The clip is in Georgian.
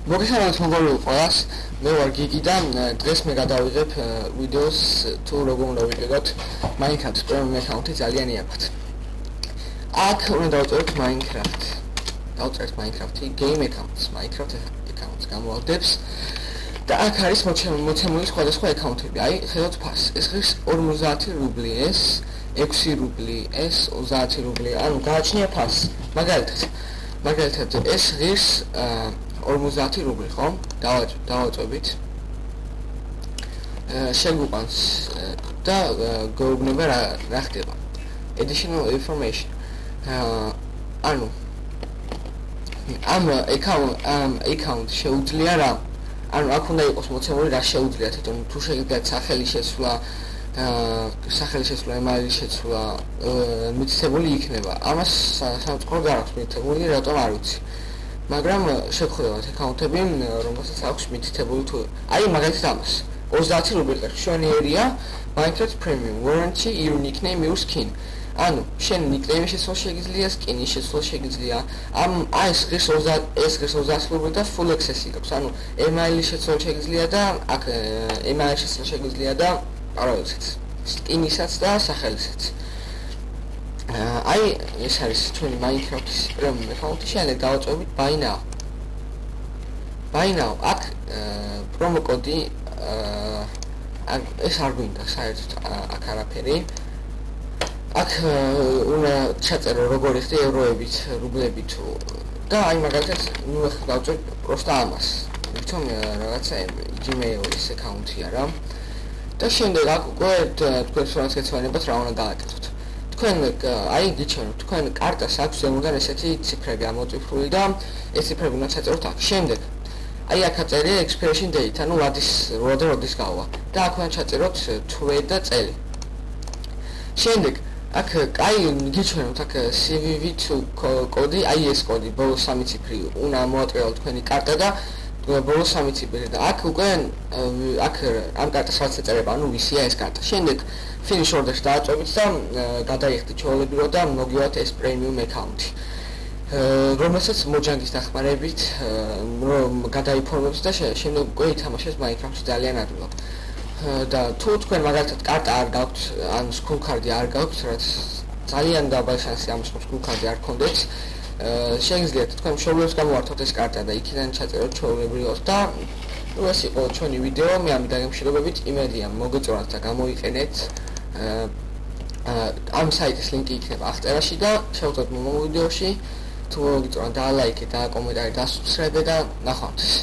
მოგესალმებით მოგონილ ყველას, მე ვარ გიგი და დღეს მე გადავიღებ ვიდეოს თუ როგორ უნდა ვიყიდოთ Minecraft პრემიუმ აკაუნტი ძალიან იაფად. აქ უნდა დავწეროთ Minecraft. დავწერთ Minecraft-ი game accounts, Minecraft accounts გამოვდებს და აქ არის მოცემული სხვადასხვა აკაუნტები. აი, ხედავთ ფასს. ეს ღირს 50 რუბლი, ეს 6 რუბლი, ეს 30 რუბლი. ანუ გააჩნია ფასს. მაგალითად ეს ღირს 50 რუბლი, ხო? დავაწვევით. შეგვიყვანს და გვეუბნება რა ხდება. Additional information. ანუ ამ account შეუძლია რა? ანუ აქ უნდა იყოს მოცემული რა შეუძლია თვითონ თუ შეგიძლიათ სახელი შეცვლა, email-ი შეცვლა, მითითებული იქნება. ამას სამწყარო არ აქვს მითითებული, რატომ არ ვიცი. მაგრამ შეგხვდებათ აკაუნტები, რომელსაც აქვს მითითებული თუ აი მაგალითად ამას 30 რუბლი შვენიერია Minecraft Premium Warranty your nickname your skin. ანუ შენ nickname შეცვლა შეგიძლია, skin-ი შეცვლა შეგიძლია. ეს ღირს 30 რუბლი და full access-ი აქვს. ანუ email-ი შეცვლა შეგიძლია და აქ email-ი შეცვლა შეგიძლია და არა ვიცით, skin-ისაც და სახელისაც. აი ეს არის ჩვენი Minecraft-ის პრემიუმ აკაუნტი. შემდეგ დავაწვევით buy now. აქ პრომო კოდი ეს არ გვინდა საერთოდ აქ არაფერი. აქ უნდა ჩაწერო როგორი ხდება ევროებით, რუბლებით და აი მაგალითად ნუ ახლა დავწერ პროსტა ამას. თვითონ რაღაცა Gmail-ის აკაუნტია რა. და შემდეგ აქ უკვე თქვენ სულაც გეცვენებათ რა უნდა გააკეთოთ. თქვენ აი გიჩვენოთ, თქვენ კარტას აქვს ზემოდან ესეთი ციფრები ამოწიფრული და ეს ციფრები უნდა ჩაწეროთ აქ. შემდეგ აი აქ აწერია expiration date, ანუ როდის გავა და აქ უნდა ჩაწეროთ თვე და წელი. შემდეგ აქ კაი გიჩვენოთ აქ CVV2 კოდი, აი ეს კოდი ბოლოს 3 ციფრი უნდა მოაწეროთ თქვენი კარტა და ბოლოს 3 ციფრი და აქ უკვე აქ ამ კარტას რაც ეწერება, ანუ ვისია ეს კარტა. შემდეგ finish order-ში დააწვევით და გადაიხდით ჩვეულებრივად და მოგივათ ეს პრემიუმ აკაუნტი. რომელსაც მოჯანგის დახმარებით გადაიფორმებს და შემდეგ უკვე ითამაშეს Minecraft-ში ძალიან ადვილად. და თუ თქვენ მაგალითად კარტა არ გაქვთ, ან skull card-ი არ გაქვთ, რაც ძალიან დაბალი შანსი ამის skull card-ი არ გქონდეთ, შეგიძლიათ თქვენ მშობლებს გამოვართოთ ეს კარტა და იქიდან ჩაწეროთ ჩვეულებრივად და ეს იყო ჩვენი ვიდეო. მე ამით დაგემშვიდობებით, იმედია მოგეწონათ და გამოიყენეთ. ამ საიტის ლინკი იქნება აღწერაში და შევხვდეთ მომავალ ვიდეოში. თუ მოგეწონათ, დაალაიქეთ, დააკომენტარეთ, დასუბსკრაიბეთ და ნახვამდის.